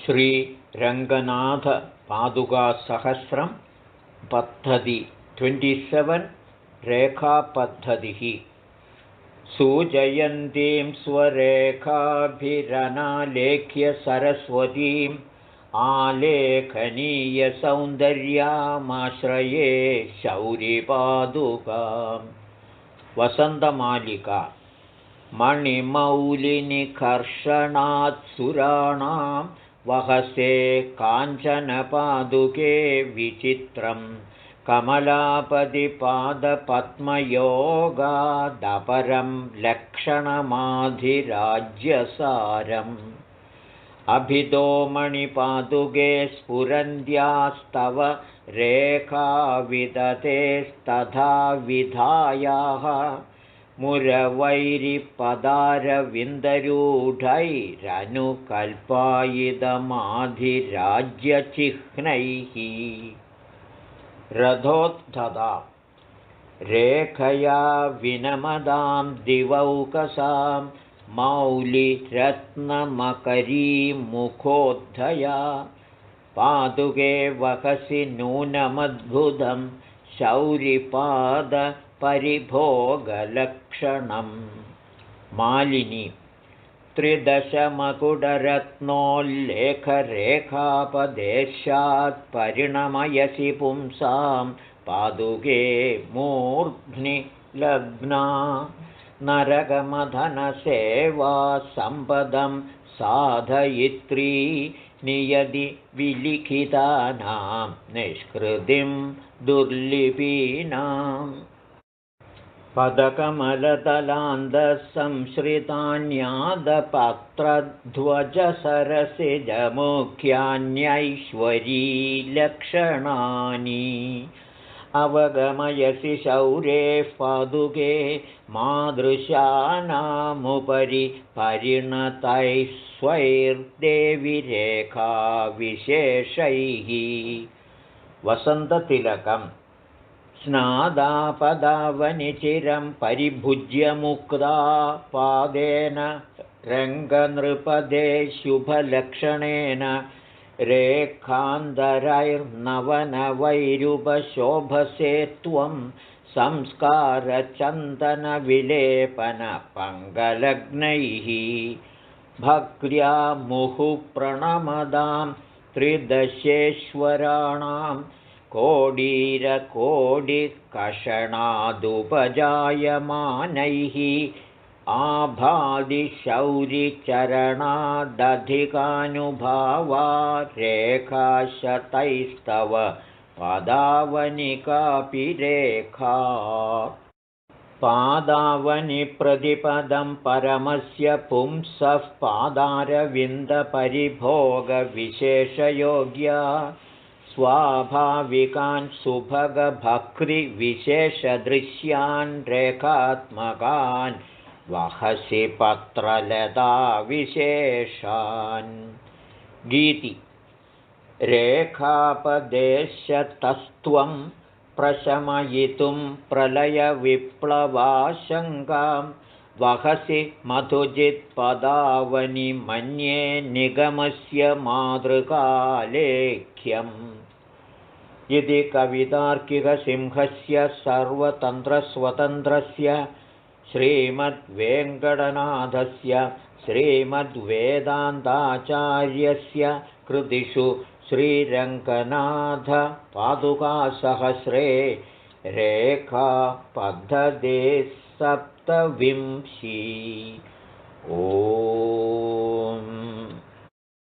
श्रीरङ्गनाथपादुकासहस्रं पद्धति 27 रेखापद्धतिः सूजयन्तीं स्वरेखाभिरनालेख्य सरस्वतीम् आलेखनीयसौन्दर्यामाश्रये शौरिपादुकाम् वसन्तमालिका मणिमौलिनिकर्षणात्सुराणां वहसे काञ्चनपादुके विचित्रं कमलापतिपादपद्मयोगादपरं लक्षणमाधिराज्यसारम् अभितो मणिपादुके स्फुरन्त्यास्तव रेखाविदतेस्तथा विधायाः मुरवैरिपदारविन्दरूढैरनुकल्पायितमाधिराज्यचिह्नैः रथोत्थदा रेखया विनमदां दिवौकसां मौलिरत्नमकरीमुखोद्धया पादुके वहसि नूनमद्भुतं शौरिपादपरिभोगलक्षणम् मालिनी त्रिदशमकुडरत्नोल्लेखरेखापदेशात् परिणमयसि पुंसां पादुके मूर्ध्नि लग्ना नरकमथनसेवा सम्पदं साधयित्री नियति विलिखितानां निष्कृतिं दुर्लिपीनाम् पदकमलदलान्दःसंश्रितान्यादपत्रध्वजसरसिजमुख्यान्यैश्वरीलक्षणानि अवगमयसि शौरेः पादुके मादृशानामुपरि परिणतैः स्वैर्देवि रेखाविशेषैः वसन्ततिलकम् स्नादापदावनिचिरं परिभुज्य मुक्ता पादेन रङ्गनृपदे शुभलक्षणेन रेखान्तरैर्नवनवैरुपशोभसे त्वं संस्कारचन्दनविलेपनपङ्गलग्नैः भक्त्या मुहुप्रणमदां त्रिदशेश्वराणां कोडीरकोडिकषणादुपजायमानैः आभादिशौरिचरणादधिकानुभावा रेखाशतैस्तव पादावनिकापि रेखा पादावनिप्रतिपदं परमस्य पुंसः पादारविन्दपरिभोगविशेषयोग्या स्वाभाविकान् सुभगभक्तिविशेषदृश्यान् रेखात्मकान् वहसि पत्रलताविशेषान् गीति रेखापदेशतस्त्वं प्रशमयितुं प्रलयविप्लवाशङ्कां वहसि मधुजित्पदावनि मन्ये निगमस्य मातृकालेख्यम् इति कवितार्किकसिंहस्य सर्वतन्त्रस्वतन्त्रस्य श्रीमद्वेङ्कटनाथस्य श्रीमद्वेदान्ताचार्यस्य कृतिषु श्रीरङ्गनाथपादुकासहस्रे रेखापद्धते 27। ॐ